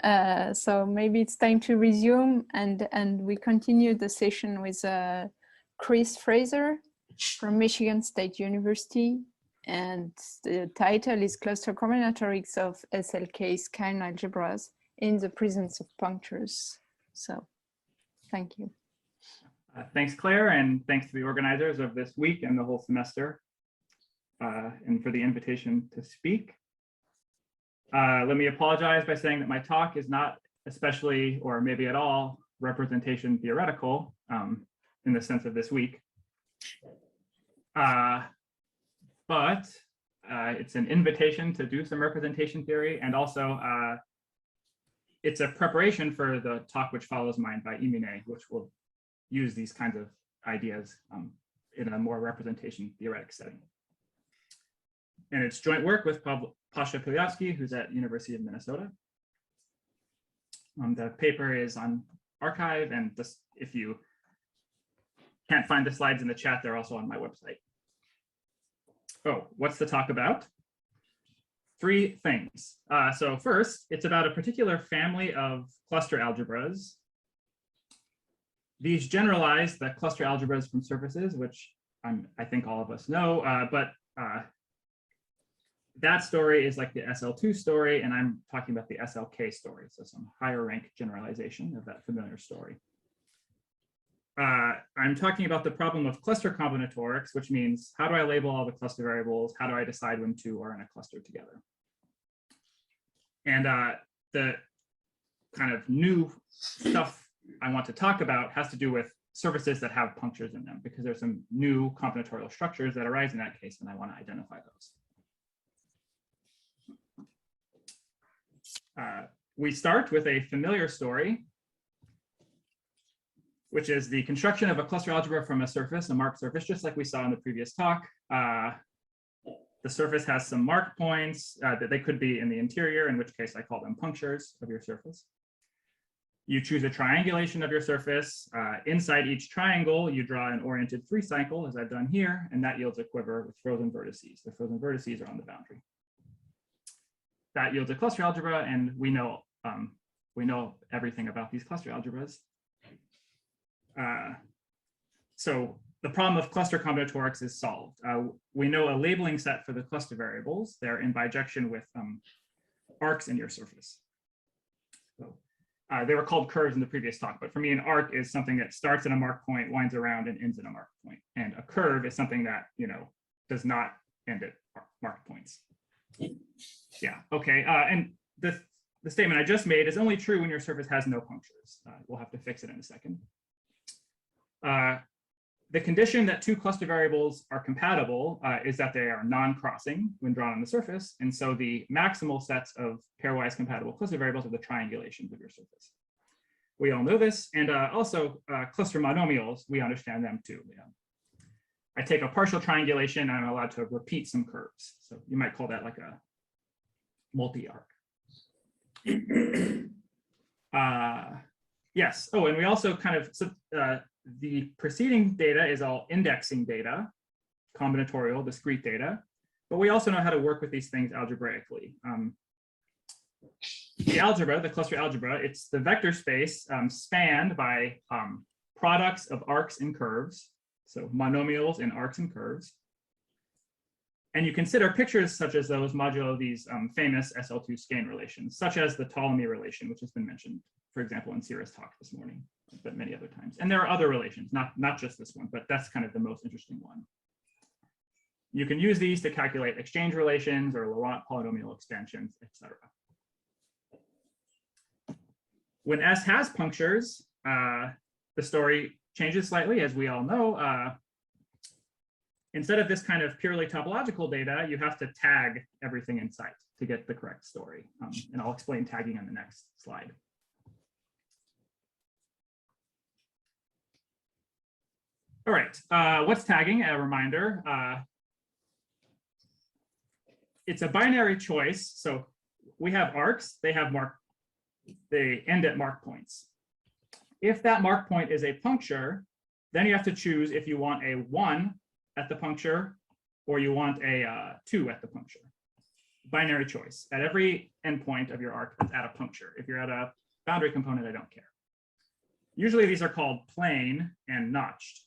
So maybe it's time to resume, and we continue the session with Chris Fraser from Michigan State University, and the title is Cluster Combinatorics of SLk Skein Algebras in the Presence of Punctures. So thank you. Thanks, Claire, and thanks to the organizers of this week and the whole semester, and for the invitation to speak. Let me apologize by saying that my talk is not especially, or maybe at all, representation theoretical in the sense of this week. But it's an invitation to do some representation theory, and also it's a preparation for the talk which follows mine by Imine, which will use these kinds of ideas in a more representation theoretic setting. And it's joint work with Pavlo Pylyavskyy, who's at University of Minnesota. The paper is on arXiv, and this, if you can't find the slides in the chat, they're also on my website. Oh, what's the talk about? 3 things. So first, it's about a particular family of cluster algebras. These generalize the cluster algebras from surfaces, which I think all of us know, but that story is like the SL2 story, and I'm talking about the SLk story, so some higher rank generalization of that familiar story. I'm talking about the problem of cluster combinatorics, which means how do I label all the cluster variables? How do I decide when 2 are in a cluster together? And the kind of new stuff I want to talk about has to do with surfaces that have punctures in them, because there's some new combinatorial structures that arise in that case, and I want to identify those. We start with a familiar story, which is the construction of a cluster algebra from a surface, a marked surface, just like we saw in the previous talk. The surface has some mark points that they could be in the interior, in which case I call them punctures of your surface. You choose a triangulation of your surface. Inside each triangle, you draw an oriented 3-cycle, as I've done here, and that yields a quiver with frozen vertices. The frozen vertices are on the boundary. That yields a cluster algebra, and we know everything about these cluster algebras. So the problem of cluster combinatorics is solved. We know a labeling set for the cluster variables. They're in bijection with arcs in your surface. So they were called curves in the previous talk, but for me, an arc is something that starts at a mark point, winds around, and ends at a mark point. And a curve is something that does not end at mark points. Yeah, okay. And the statement I just made is only true when your surface has no punctures. We'll have to fix it in a second. The condition that 2 cluster variables are compatible is that they are non-crossing when drawn on the surface. And so the maximal sets of pairwise compatible cluster variables are the triangulations of your surface. We all know this. And also cluster monomials, we understand them too. Yeah. I take a partial triangulation and I'm allowed to repeat some curves. So you might call that like a multi-arc. Yes. Oh, and we also kind of, the preceding data is all indexing data, combinatorial, discrete data, but we also know how to work with these things algebraically. The algebra, the cluster algebra, it's the vector space spanned by products of arcs and curves, so monomials in arcs and curves. And you consider pictures such as those modulo these famous SL2 Skein relations, such as the Ptolemy relation, which has been mentioned, for example, in Sierra's talk this morning, but many other times. And there are other relations, not just this one, but that's kind of the most interesting one. You can use these to calculate exchange relations or Laurent polynomial expansions, etc. When S has punctures, the story changes slightly, as we all know. Instead of this kind of purely topological data, you have to tag everything in sight to get the correct story. And I'll explain tagging on the next slide. All right, what's tagging? A reminder. It's a binary choice. So we have arcs, they end at mark points. If that mark point is a puncture, then you have to choose if you want a 1 at the puncture or you want a 2 at the puncture. binary choice. At every endpoint of your arc, add a puncture. If you're at a boundary component, I don't care. Usually these are called plane and notched,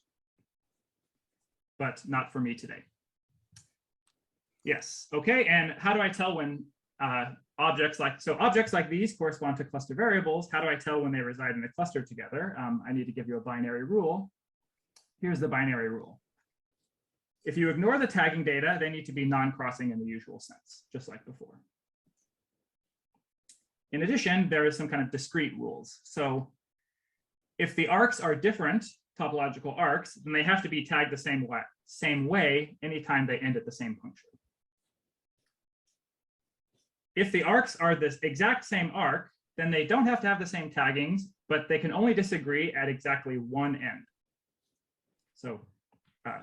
but not for me today. Yes, okay, and how do I tell when objects like these correspond to cluster variables? How do I tell when they reside in a cluster together? I need to give you a binary rule. Here's the binary rule. If you ignore the tagging data, they need to be non-crossing in the usual sense, just like before. In addition, there is some kind of discrete rules. So if the arcs are different topological arcs, then they have to be tagged the same way anytime they end at the same puncture. If the arcs are this exact same arc, then they don't have to have the same taggings, but they can only disagree at exactly one end. So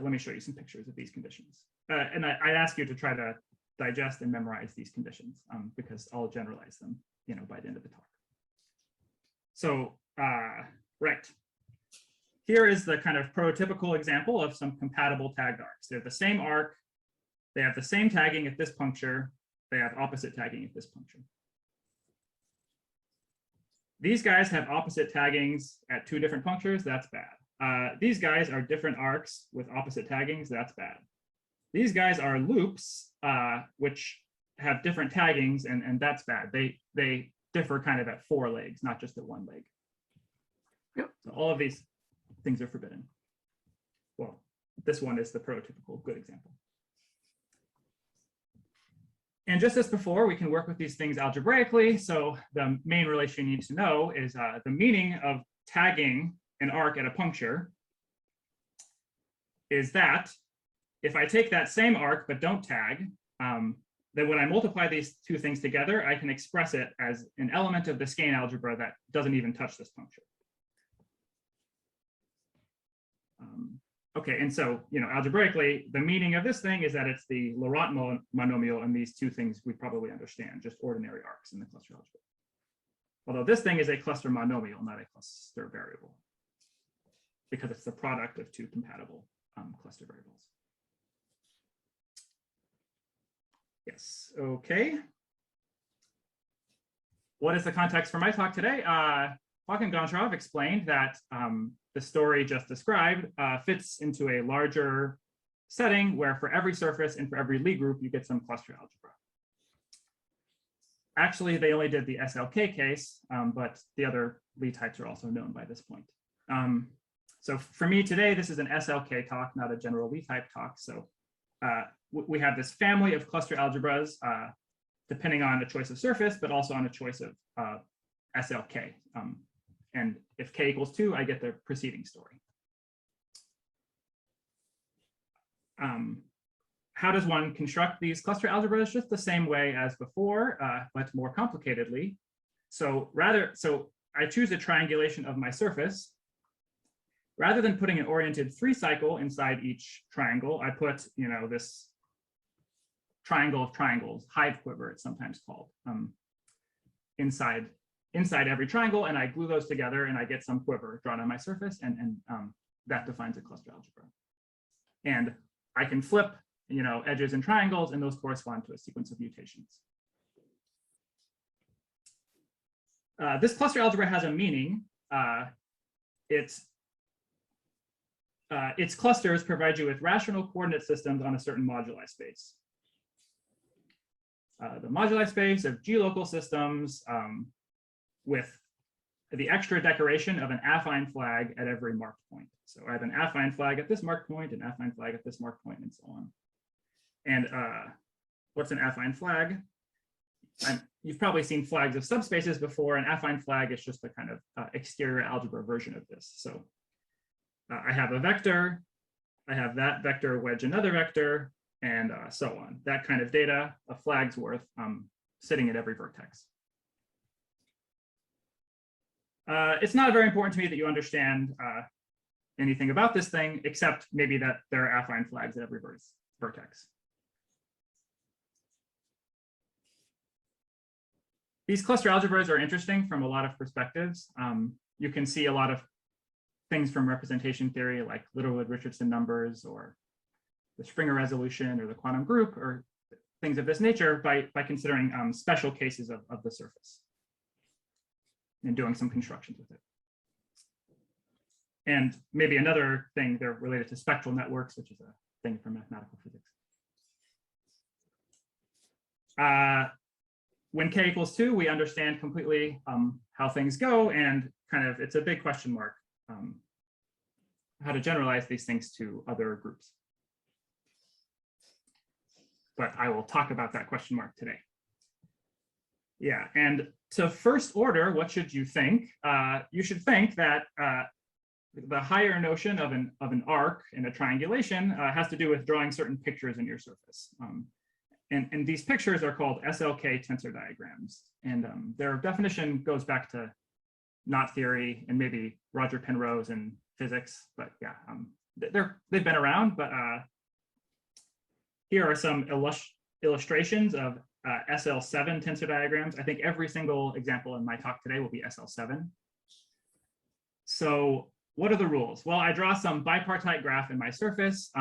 let me show you some pictures of these conditions. And I ask you to try to digest and memorize these conditions because I'll generalize them, by the end of the talk. So, right. Here is the kind of prototypical example of some compatible tagged arcs. They're the same arc. They have the same tagging at this puncture. They have opposite tagging at this puncture. These guys have opposite taggings at two different punctures. That's bad. These guys are different arcs with opposite taggings. That's bad. These guys are loops, which have different taggings, and that's bad. They differ kind of at four legs, not just at one leg. Yep. So all of these things are forbidden. Well, this one is the prototypical good example. And just as before, we can work with these things algebraically. So the main relation you need to know is the meaning of tagging an arc at a puncture is that if I take that same arc but don't tag, then when I multiply these two things together, I can express it as an element of the Skein algebra that doesn't even touch this puncture. Okay, and so, algebraically, the meaning of this thing is that it's the Laurent monomial, and these two things we probably understand, just ordinary arcs in the cluster algebra. Although this thing is a cluster monomial, not a cluster variable, because it's the product of two compatible cluster variables. Yes, okay. What is the context for my talk today? Fock and Goncharov explained that the story just described fits into a larger setting where for every surface and for every Lie group, you get some cluster algebra. Actually, they only did the SLk case, but the other Lie types are also known by this point. So for me today, this is an SLk talk, not a general Lie type talk. So we have this family of cluster algebras, depending on a choice of surface, but also on a choice of SLk. And if k equals 2, I get the preceding story. How does one construct these cluster algebras? Just the same way as before, but more complicatedly. So I choose a triangulation of my surface. Rather than putting an oriented 3-cycle inside each triangle, I put this triangle of triangles, hive quiver it's sometimes called, inside every triangle, and I glue those together and I get some quiver drawn on my surface, and that defines a cluster algebra. And I can flip edges and triangles, and those correspond to a sequence of mutations. This cluster algebra has a meaning. Its clusters provide you with rational coordinate systems on a certain moduli space. The moduli space of G-local systems with the extra decoration of an affine flag at every marked point. So I have an affine flag at this marked point, an affine flag at this marked point, and so on. And what's an affine flag? You've probably seen flags of subspaces before. An affine flag is just a kind of exterior algebra version of this. So I have a vector, I have that vector wedge another vector, and so on. That kind of data, a flag's worth, sitting at every vertex. It's not very important to me that you understand anything about this thing, except maybe that there are affine flags at every vertex. These cluster algebras are interesting from a lot of perspectives. You can see a lot of things from representation theory, like Littlewood-Richardson numbers, or the Springer resolution, or the quantum group, or things of this nature by considering special cases of the surface and doing some constructions with it. And maybe another thing, they're related to spectral networks, which is a thing from mathematical physics. When k equals 2, we understand completely how things go, and kind of it's a big question mark how to generalize these things to other groups. But I will talk about that question mark today. Yeah, and to first order, what should you think? You should think that the higher notion of an arc in a triangulation has to do with drawing certain pictures in your surface. And these pictures are called SLk tensor diagrams. And their definition goes back to knot theory and maybe Roger Penrose and physics. But yeah, they've been around. But here are some illustrations of SL7 tensor diagrams. I think every single example in my talk today will be SL7. So what are the rules? Well, I draw some bipartite graph in my surface.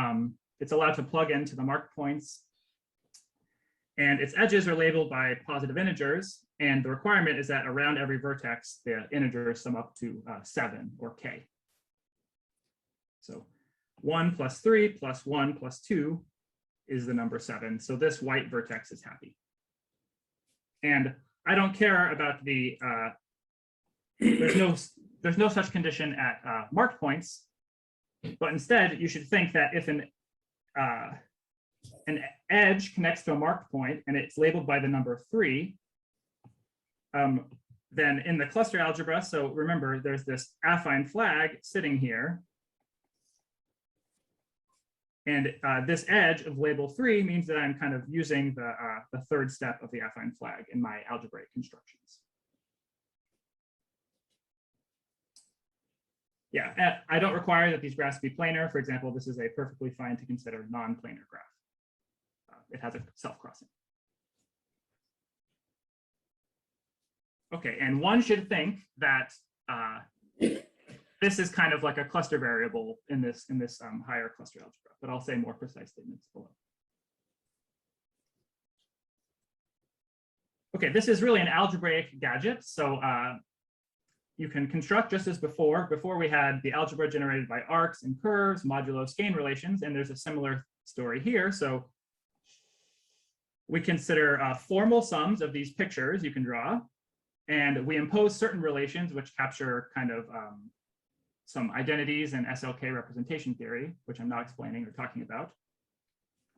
It's allowed to plug into the marked points. And its edges are labeled by positive integers. And the requirement is that around every vertex, the integers sum up to 7 or k. So 1 plus 3 plus 1 plus 2 is the number 7. So this white vertex is happy. And I don't care about the, there's no such condition at marked points, but instead you should think that if an edge connects to a marked point and it's labeled by the number 3, then in the cluster algebra, so remember there's this affine flag sitting here. And this edge of label 3 means that I'm kind of using the third step of the affine flag in my algebraic constructions. Yeah, I don't require that these graphs be planar. For example, this is a perfectly fine to consider non-planar graph. It has a self-crossing. Okay, and one should think that this is kind of like a cluster variable in this higher cluster algebra, but I'll say more precise statements below. Okay, this is really an algebraic gadget. So you can construct just as before. Before we had the algebra generated by arcs and curves, modulo Skein relations, and there's a similar story here. So we consider formal sums of these pictures you can draw, and we impose certain relations which capture kind of some identities in SLK representation theory, which I'm not explaining or talking about.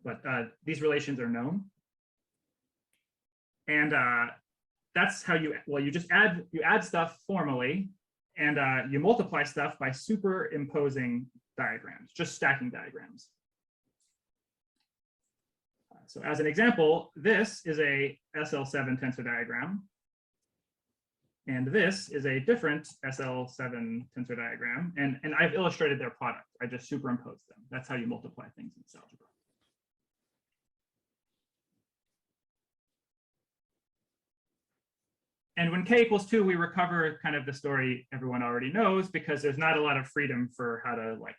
But these relations are known. And that's how you just add stuff formally, and you multiply stuff by superimposing diagrams, just stacking diagrams. So as an example, this is a SL7 tensor diagram. And this is a different SL7 tensor diagram. And I've illustrated their product. I just superimposed them. That's how you multiply things in this algebra. And when k equals 2, we recover kind of the story everyone already knows, because there's not a lot of freedom for how to like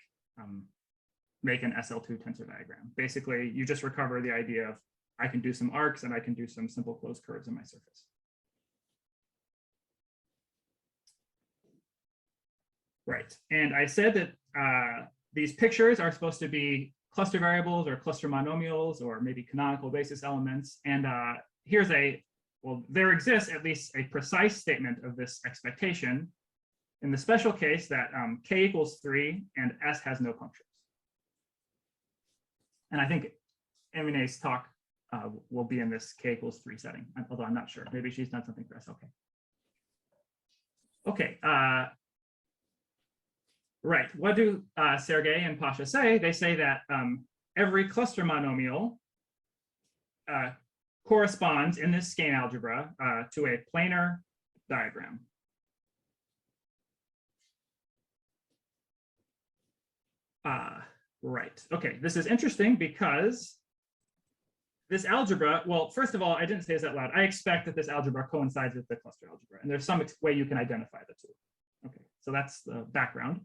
make an SL2 tensor diagram. Basically, you just recover the idea of I can do some arcs and I can do some simple closed curves in my surface. Right, and I said that these pictures are supposed to be cluster variables or cluster monomials or maybe canonical basis elements. And here's well, there exists at least a precise statement of this expectation in the special case that k equals 3 and S has no punctures. And I think Emine's talk will be in this k equals 3 setting, although I'm not sure. Maybe she's done something for SLK. Okay. Right. What do Sergey and Pasha say? They say that every cluster monomial corresponds in this Skein algebra to a planar diagram. Right. Okay. This is interesting because this algebra, well, first of all, I didn't say this out loud. I expect that this algebra coincides with the cluster algebra, and there's some way you can identify the two. Okay. So that's the background.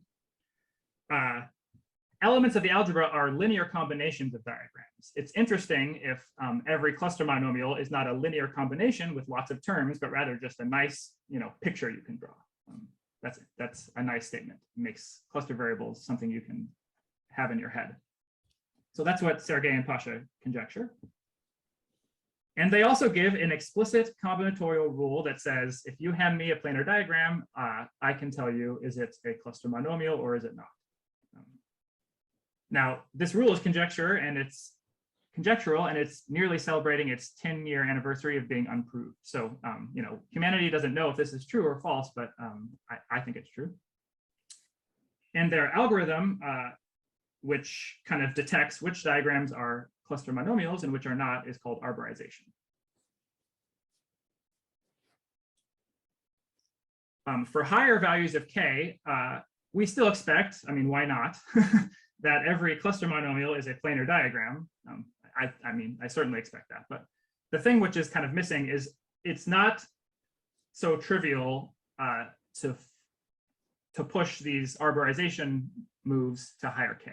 elements of the algebra are linear combinations of diagrams. It's interesting if every cluster monomial is not a linear combination with lots of terms, but rather just a nice, picture you can draw. That's a nice statement. It makes cluster variables something you can have in your head. So that's what Sergey and Pasha conjecture. And they also give an explicit combinatorial rule that says, if you hand me a planar diagram, I can tell you, is it a cluster monomial or is it not? Now, this rule is conjectural, and it's nearly celebrating its 10-year anniversary of being unproved. So, humanity doesn't know if this is true or false, but I think it's true. And their algorithm, which kind of detects which diagrams are cluster monomials and which are not, is called arborization. For higher values of k, we still expect, why not, that every cluster monomial is a planar diagram. I certainly expect that. But the thing which is kind of missing is it's not so trivial to push these arborization moves to higher k.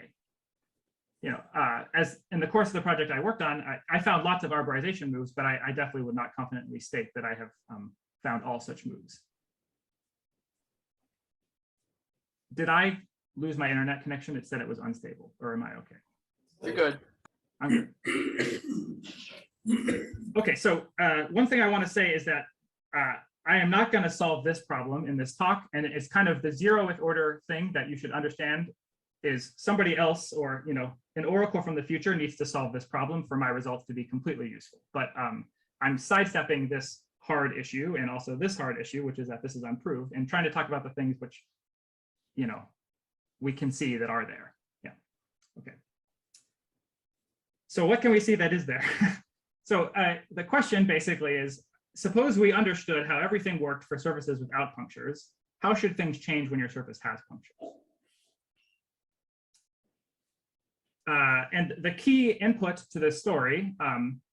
As in the course of the project I worked on, I found lots of arborization moves, but I definitely would not confidently state that I have found all such moves. Did I lose my internet connection? It said it was unstable, or am I okay? You're good. I'm good. Okay, so one thing I want to say is that I am not going to solve this problem in this talk, and it's kind of the 0th order thing that you should understand is somebody else, or an oracle from the future needs to solve this problem for my results to be completely useful. But I'm sidestepping this hard issue and also this hard issue, which is that this is unproved, and trying to talk about the things which we can see that are there. Yeah. Okay. So what can we see that is there? So the question basically is, suppose we understood how everything worked for surfaces without punctures. How should things change when your surface has punctures? And the key input to this story,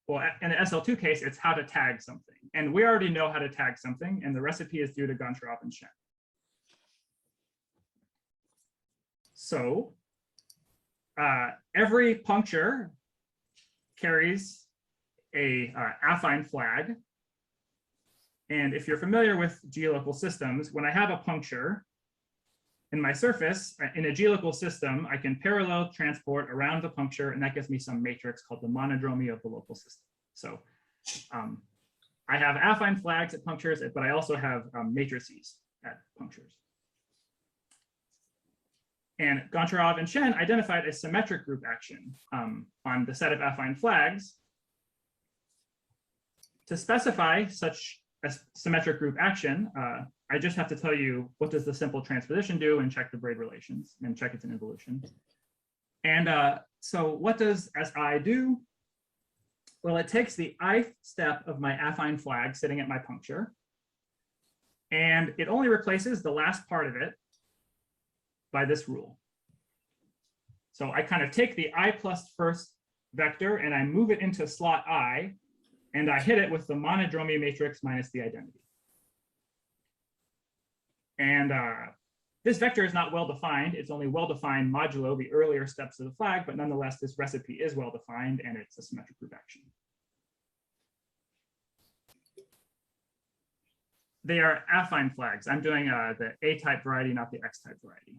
well, in the SL2 case, it's how to tag something. And we already know how to tag something, and the recipe is due to Goncharov and Shen. So every puncture carries a affine flag. And if you're familiar with geolocal systems, when I have a puncture in my surface, in a geolocal system, I can parallel transport around the puncture, and that gives me some matrix called the monodromy of the local system. So I have affine flags at punctures, but I also have matrices at punctures. And Goncharov and Shen identified a symmetric group action on the set of affine flags. To specify such a symmetric group action, I just have to tell you what does the simple transposition do and check the braid relations and check it's an involution. And so what does SI do? Well, it takes the ith step of my affine flag sitting at my puncture, and it only replaces the last part of it by this rule. So I kind of take the I plus first vector and I move it into slot I, and I hit it with the monodromy matrix minus the identity. And this vector is not well defined. It's only well defined modulo the earlier steps of the flag, but nonetheless, this recipe is well defined and it's a symmetric group action. They are affine flags. I'm doing the A-type variety, not the X-type variety.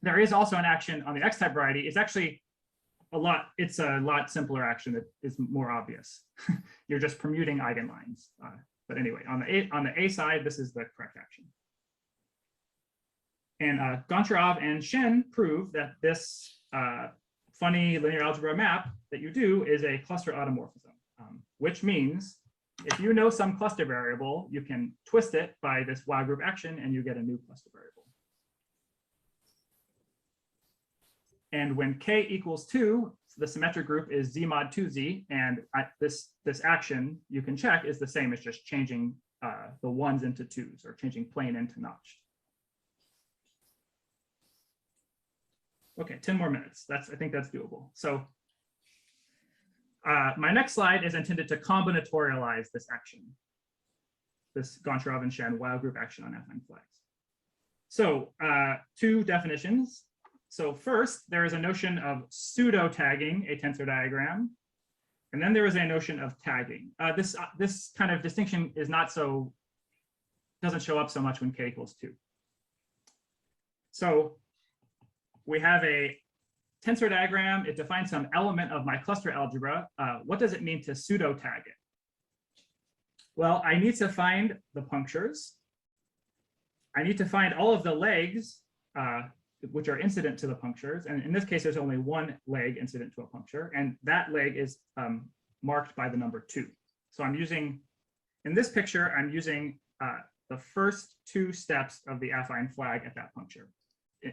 There is also an action on the X-type variety. It's actually it's a lot simpler action that is more obvious. You're just permuting eigenlines. But anyway, on the A side, this is the correct action. And Goncharov and Shen prove that this funny linear algebra map that you do is a cluster automorphism, which means if you know some cluster variable, you can twist it by this Y group action and you get a new cluster variable. And when k equals 2, the symmetric group is Z mod 2Z, and this action you can check is the same as just changing the ones into twos or changing plane into notched. Okay, 10 more minutes. I think that's doable. So my next slide is intended to combinatorialize this action, this Goncharov and Shen wild group action on affine flags. So two definitions. So first, there is a notion of pseudo-tagging a tensor diagram. And then there is a notion of tagging. This kind of distinction is doesn't show up so much when k equals 2. So we have a tensor diagram. It defines some element of my cluster algebra. What does it mean to pseudo-tag it? Well, I need to find the punctures. I need to find all of the legs, which are incident to the punctures. And in this case, there's only one leg incident to a puncture. And that leg is marked by the number 2. So I'm using, in this picture, I'm using the first 2 steps of the affine flag at that puncture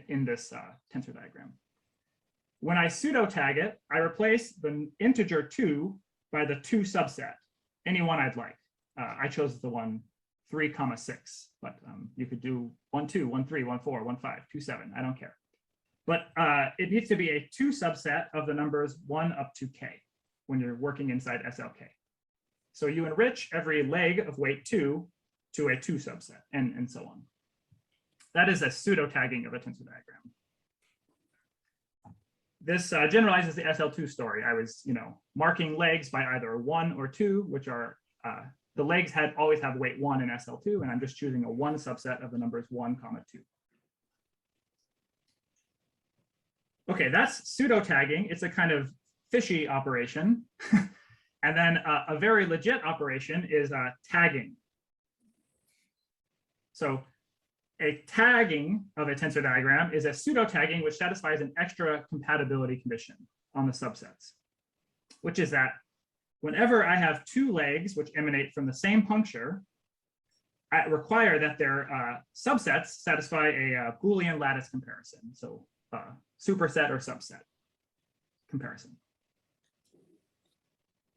in this tensor diagram. When I pseudo-tag it, I replace the integer 2 by the 2 subset, any one I'd like. I chose the one 3, 6, but you could do 1, 2, 1, 3, 1, 4, 1, 5, 2, 7, I don't care. But it needs to be a 2 subset of the numbers 1 up to k when you're working inside SLk. So you enrich every leg of weight 2 to a 2 subset, and so on. That is a pseudo-tagging of a tensor diagram. This generalizes the SL2 story. I was, marking legs by either 1 or 2, which are the legs always have weight 1 in SL2, and I'm just choosing a 1 subset of the numbers 1, 2. Okay, that's pseudo-tagging. It's a kind of fishy operation. And then a very legit operation is tagging. So a tagging of a tensor diagram is a pseudo-tagging which satisfies an extra compatibility condition on the subsets, which is that whenever I have 2 legs which emanate from the same puncture, I require that their subsets satisfy a Boolean lattice comparison. So superset or subset comparison.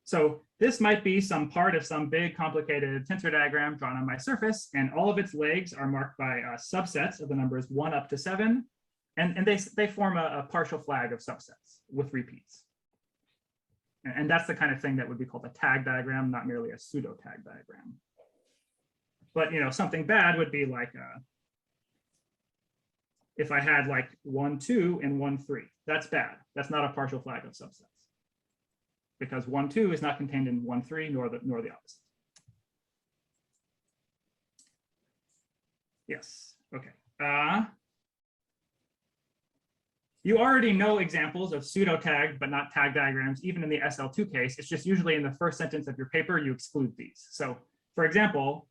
So this might be some part of some big complicated tensor diagram drawn on my surface, and all of its legs are marked by subsets of the numbers 1 up to 7, and they form a partial flag of subsets with repeats. And that's the kind of thing that would be called a tag diagram, not merely a pseudo-tag diagram. But something bad would be like if I had like 1, 2 and 1, 3. That's bad. That's not a partial flag of subsets, because 1, 2 is not contained in 1, 3, nor the opposite. Yes, okay. You already know examples of pseudo-tagged but not tag diagrams, even in the SL2 case. It's just usually in the first sentence of your paper, you exclude these. So for example,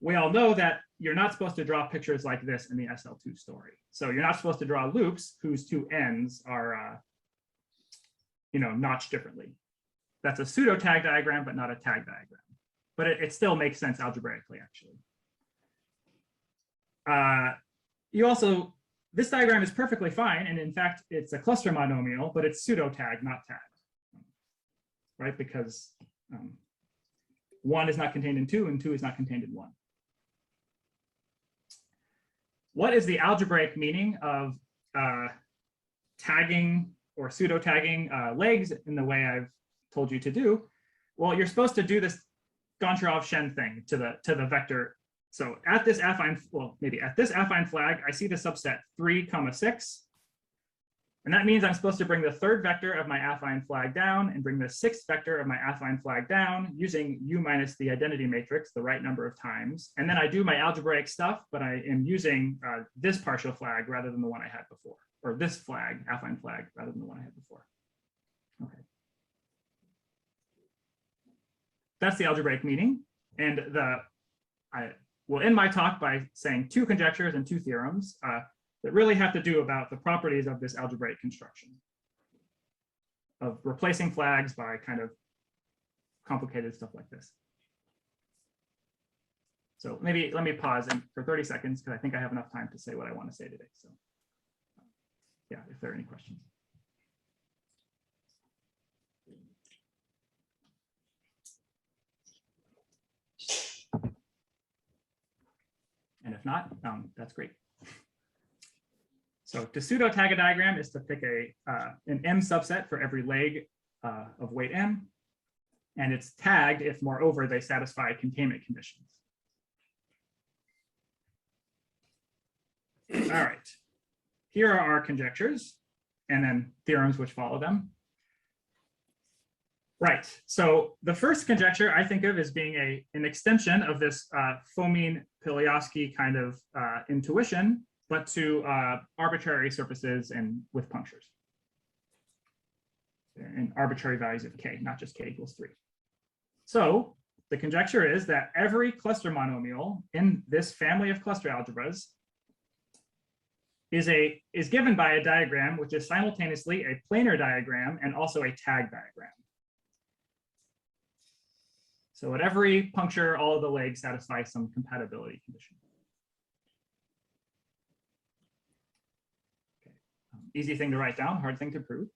we all know that you're not supposed to draw pictures like this in the SL2 story. So you're not supposed to draw loops whose 2 ends are notched differently. That's a pseudo-tag diagram, but not a tag diagram. But it still makes sense algebraically, actually. This diagram is perfectly fine, and in fact, it's a cluster monomial, but it's pseudo-tag, not tag, right? Because 1 is not contained in 2, and 2 is not contained in 1. What is the algebraic meaning of tagging or pseudo-tagging legs in the way I've told you to do? Well, you're supposed to do this Goncharov-Shen thing to the vector. So at this affine, at this affine flag, I see the subset 3, 6. And that means I'm supposed to bring the 3rd vector of my affine flag down and bring the 6th vector of my affine flag down using U minus the identity matrix the right number of times. And then I do my algebraic stuff, but I am using this partial flag rather than the one I had before, or this flag, affine flag, rather than the one I had before. Okay. That's the algebraic meaning. And I will end my talk by saying 2 conjectures and 2 theorems that really have to do about the properties of this algebraic construction of replacing flags by kind of complicated stuff like this. So maybe let me pause for 30 seconds because I think I have enough time to say what I want to say today. So yeah, if there are any questions. And if not, that's great. So to pseudo-tag a diagram is to pick an M subset for every leg of weight M, and it's tagged if, moreover, they satisfy containment conditions. All right. Here are our conjectures and then theorems which follow them. Right. So the first conjecture I think of as being an extension of this Fomin-Pylyavskyy kind of intuition, but to arbitrary surfaces and with punctures and arbitrary values of k, not just k equals 3. So the conjecture is that every cluster monomial in this family of cluster algebras is given by a diagram which is simultaneously a planar diagram and also a tag diagram. So at every puncture, all of the legs satisfy some compatibility condition. Okay. Easy thing to write down, hard thing to prove.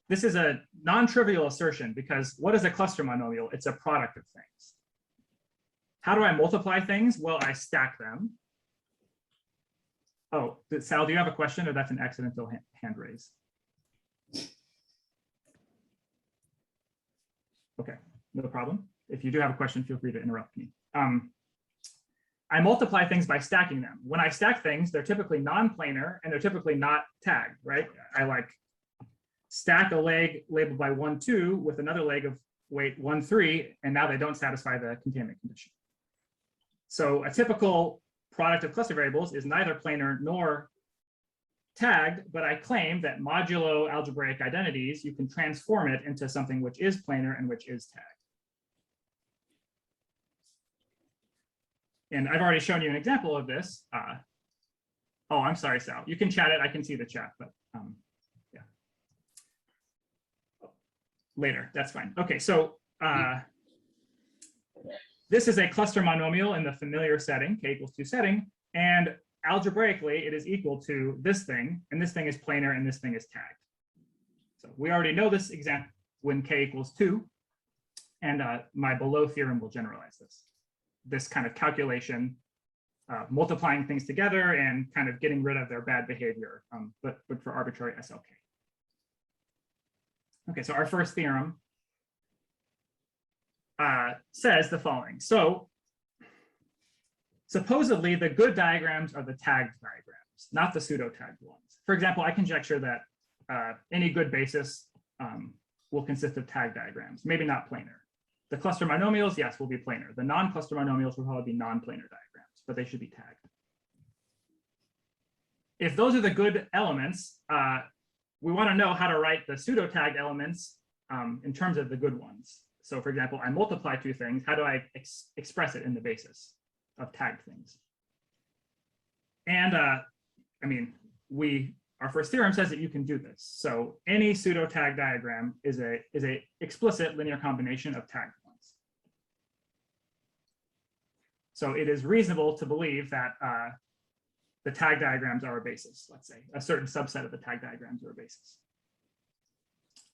This is a non-trivial assertion because what is a cluster monomial? It's a product of things. How do I multiply things? Well, I stack them. Oh, Sal, do you have a question, or that's an accidental hand raise? Okay, no problem. If you do have a question, feel free to interrupt me. I multiply things by stacking them. When I stack things, they're typically non-planar and they're typically not tagged, right? I like stack a leg labeled by 1, 2 with another leg of weight 1, 3, and now they don't satisfy the containment condition. So a typical product of cluster variables is neither planar nor tagged, but I claim that modulo algebraic identities, you can transform it into something which is planar and which is tagged. And I've already shown you an example of this. Oh, I'm sorry, Sal. You can chat it. I can see the chat, but yeah. Later, that's fine. Okay, so this is a cluster monomial in the familiar setting, k equals 2 setting, and algebraically it is equal to this thing, and this thing is planar and this thing is tagged. So we already know this example when k equals 2, and my below theorem will generalize this kind of calculation, multiplying things together and kind of getting rid of their bad behavior, but for arbitrary SLk. Okay, so our first theorem says the following. So supposedly the good diagrams are the tagged diagrams, not the pseudo-tagged ones. For example, I conjecture that any good basis will consist of tagged diagrams, maybe not planar. The cluster monomials, yes, will be planar. The non-cluster monomials will probably be non-planar diagrams, but they should be tagged. If those are the good elements, we want to know how to write the pseudo-tagged elements in terms of the good ones. So for example, I multiply two things. How do I express it in the basis of tagged things? And I mean, our first theorem says that you can do this. So any pseudo-tag diagram is a explicit linear combination of tagged ones. So it is reasonable to believe that the tag diagrams are a basis, let's say. A certain subset of the tag diagrams are a basis.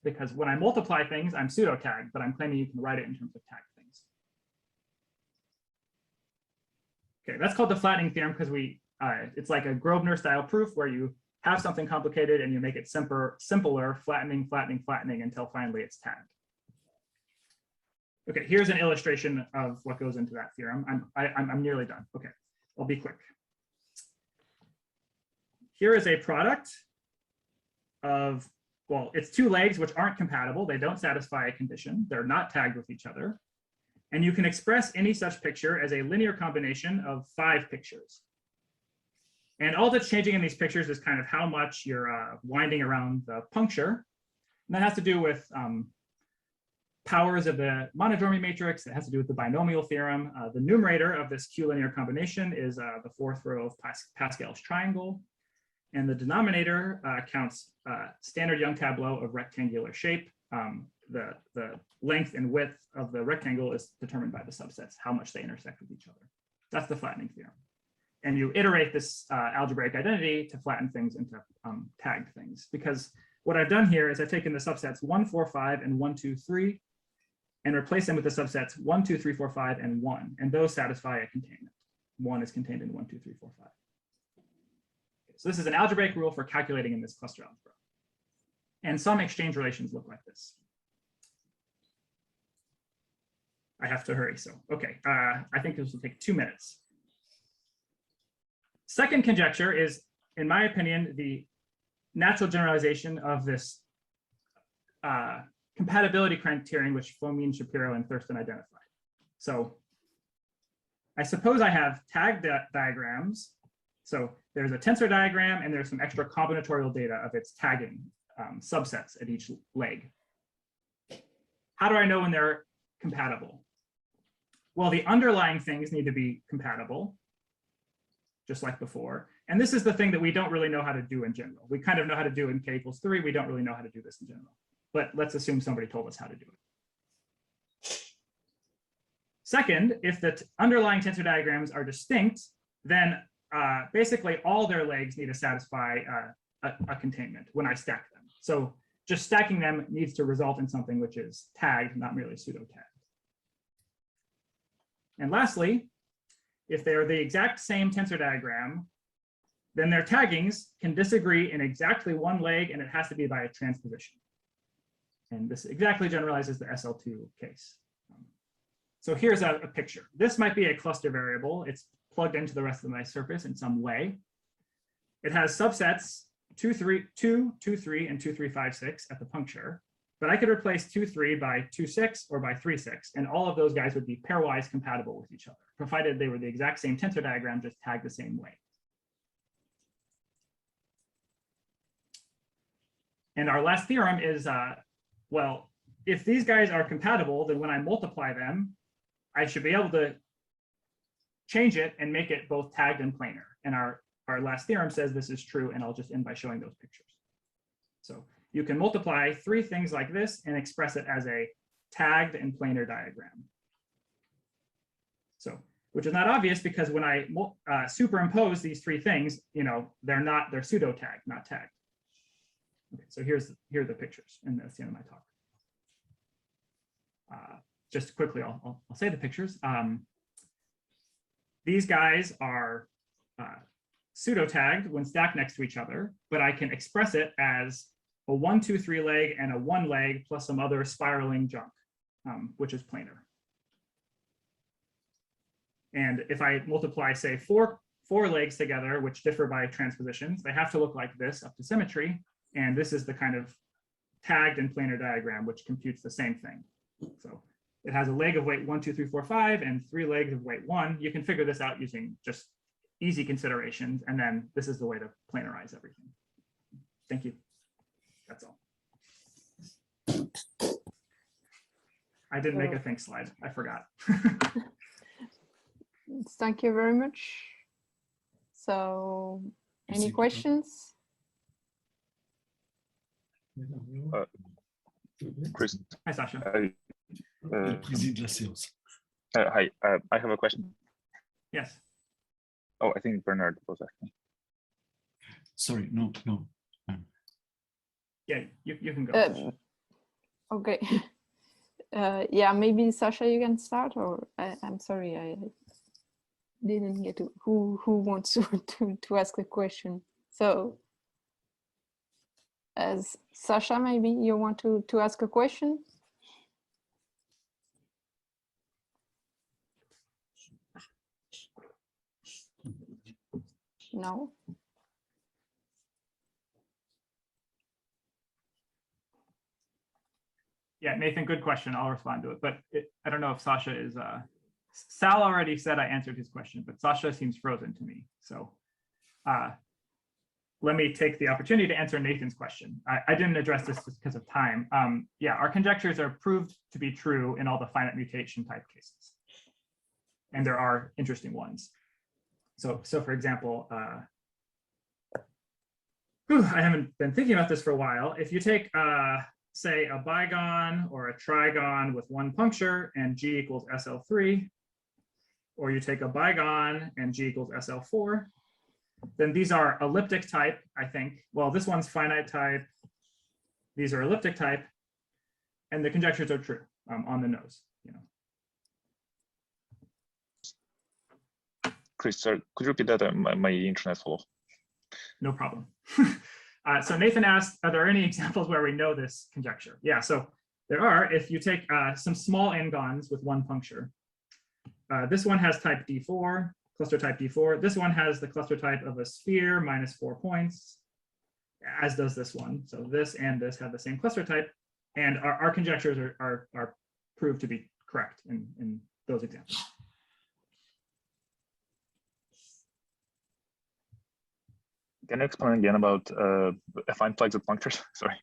Because when I multiply things, I'm pseudo-tagged, but I'm claiming you can write it in terms of tagged things. Okay, that's called the flattening theorem because it's like a Grosvenor style proof where you have something complicated and you make it simpler, flattening, until finally it's tagged. Okay, here's an illustration of what goes into that theorem. I'm nearly done. Okay, I'll be quick. Here is a product of, well, it's two legs which aren't compatible. They don't satisfy a condition. They're not tagged with each other. And you can express any such picture as a linear combination of 5 pictures. And all that's changing in these pictures is kind of how much you're winding around the puncture. And that has to do with powers of the monodromy matrix. It has to do with the binomial theorem. The numerator of this Q linear combination is the 4th row of Pascal's triangle. And the denominator counts standard Young tableau of rectangular shape. The length and width of the rectangle is determined by the subsets, how much they intersect with each other. That's the flattening theorem. And you iterate this algebraic identity to flatten things into tagged things. Because what I've done here is I've taken the subsets 1, 4, 5, and 1, 2, 3, and replaced them with the subsets 1, 2, 3, 4, 5, and 1. And those satisfy a containment. 1 is contained in 1, 2, 3, 4, 5. So this is an algebraic rule for calculating in this cluster algebra. And some exchange relations look like this. I have to hurry, so okay. I think this will take 2 minutes. second conjecture is, in my opinion, the natural generalization of this compatibility criterion which Fomin, Shapiro, and Thurston identified. So I suppose I have tag diagrams. So there's a tensor diagram and there's some extra combinatorial data of its tagging subsets at each leg. How do I know when they're compatible? Well, the underlying things need to be compatible, just like before. And this is the thing that we don't really know how to do in general. We kind of know how to do in k equals 3. We don't really know how to do this in general. But let's assume somebody told us how to do it. Second, if the underlying tensor diagrams are distinct, then basically all their legs need to satisfy a containment when I stack them. So just stacking them needs to result in something which is tagged, not merely pseudo-tagged. And lastly, if they're the exact same tensor diagram, then their taggings can disagree in exactly one leg, and it has to be by a transposition. And this exactly generalizes the SL2 case. So here's a picture. This might be a cluster variable. It's plugged into the rest of my surface in some way. It has subsets 2, 3, 2, 2, 3, and 2, 3, 5, 6 at the puncture. But I could replace 2, 3 by 2, 6 or by 3, 6. And all of those guys would be pairwise compatible with each other, provided they were the exact same tensor diagram, just tagged the same way. And our last theorem is, well, if these guys are compatible, then when I multiply them, I should be able to change it and make it both tagged and planar. And our last theorem says this is true, and I'll just end by showing those pictures. So you can multiply 3 things like this and express it as a tagged and planar diagram. So, which is not obvious because when I superimpose these 3 things, you know, they're pseudo-tagged, not tagged. Okay, so here are the pictures, and that's the end of my talk. Just quickly, I'll say the pictures. These guys are pseudo-tagged when stacked next to each other, but I can express it as a 1, 2, 3 leg and a 1 leg plus some other spiraling junk, which is planar. And if I multiply, say, four legs together, which differ by transpositions, they have to look like this up to symmetry. And this is the kind of tagged and planar diagram, which computes the same thing. So it has a leg of weight 1, 2, 3, 4, 5, and 3 legs of weight 1. You can figure this out using just easy considerations. And then this is the way to planarize everything. Thank you. That's all. I didn't make a thanks slide. I forgot. Thank you very much. So any questions? Chris. Hi, Sasha. Hi, I have a question. Yes. Oh, I think Bernard was asking. Sorry, no. Yeah, you can go. Okay. Yeah, maybe Sasha, you can start, or I'm sorry, I didn't get to who wants to ask a question. So as Sasha, maybe you want to ask a question? No? Yeah, Nathan, good question. I'll respond to it. But I don't know if Sasha is, Sal already said I answered his question, but Sasha seems frozen to me. So let me take the opportunity to answer Nathan's question. I didn't address this just because of time. Yeah, our conjectures are proved to be true in all the finite mutation type cases. And there are interesting ones. So for example, I haven't been thinking about this for a while. If you take, say, a bigon or a trigon with 1 puncture and G equals SL3, or you take a bigon and G equals SL4, then these are elliptic type, I think. Well, this one's finite type. These are elliptic type, and the conjectures are true on the nose. You know. Chris, sorry, could you repeat that? My internet's full. No problem. So Nathan asked, are there any examples where we know this conjecture? Yeah, so there are. If you take some small n-gons with 1 puncture, this one has type D4, cluster type D4. This one has the cluster type of a sphere minus 4 points, as does this one. So this and this have the same cluster type, and our conjectures are proved to be correct in those examples. Can you explain again about affine flags at punctures? Sorry.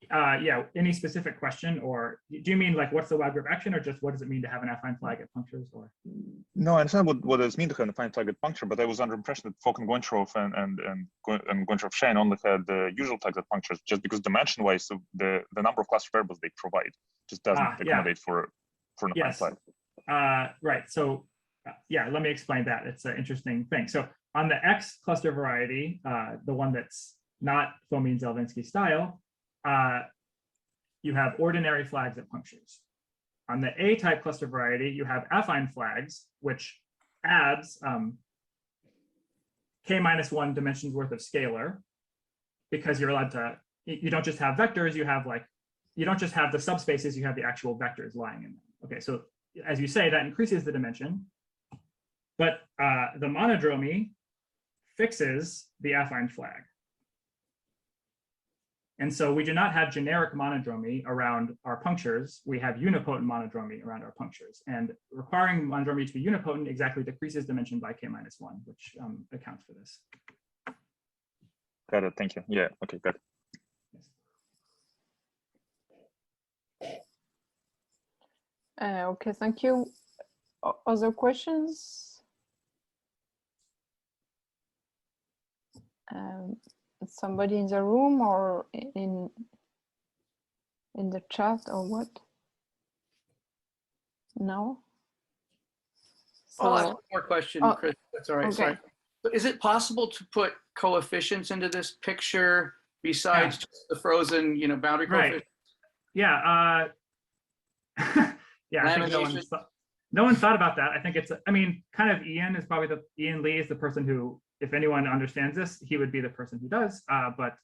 Yeah, any specific question, or do you mean like what's the wide group action, or just what does it mean to have an affine flag at punctures? Or No, I understand what does it mean to have an affine flag at puncture, but I was under impression that Fock and Goncharov and Goncharov-Shen only had the usual flags at punctures, just because dimension-wise, so the number of cluster variables they provide just doesn't accommodate for an affine flag. Right. So yeah, let me explain that. It's an interesting thing. So on the X cluster variety, the one that's not Fomin-Pylyavskyy style, you have ordinary flags at punctures. On the A-type cluster variety, you have affine flags, which adds k-1 dimensions worth of scalar, because you're allowed to, you don't just have vectors, you have like, you don't just have the subspaces, you have the actual vectors lying in them. Okay, so as you say, that increases the dimension, but the monodromy fixes the affine flag. And so we do not have generic monodromy around our punctures. We have unipotent monodromy around our punctures. And requiring monodromy to be unipotent exactly decreases dimension by k-1, which accounts for this. Got it. Thank you. Yeah. Okay. Got it. Okay, thank you. Other questions? Somebody in the room or in the chat or what? No? I'll ask So, one more question, oh, Chris. That's all right. okay. Sorry. So is it possible to put coefficients into this picture besides just the frozen, boundary coefficients? Yeah. Yeah. I think no one thought about that. I think it's, I mean, kind of Ian is probably Ian Lee is the person who, if anyone understands this, he would be the person who does. But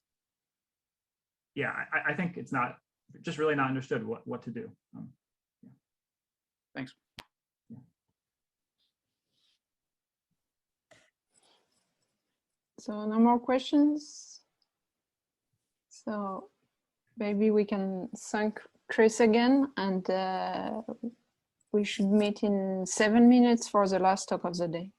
yeah, I think it's not just really not understood what to do. Yeah. Thanks. Yeah. So no more questions. So maybe we can thank Chris again, and we should meet in 7 minutes for the last talk of the day.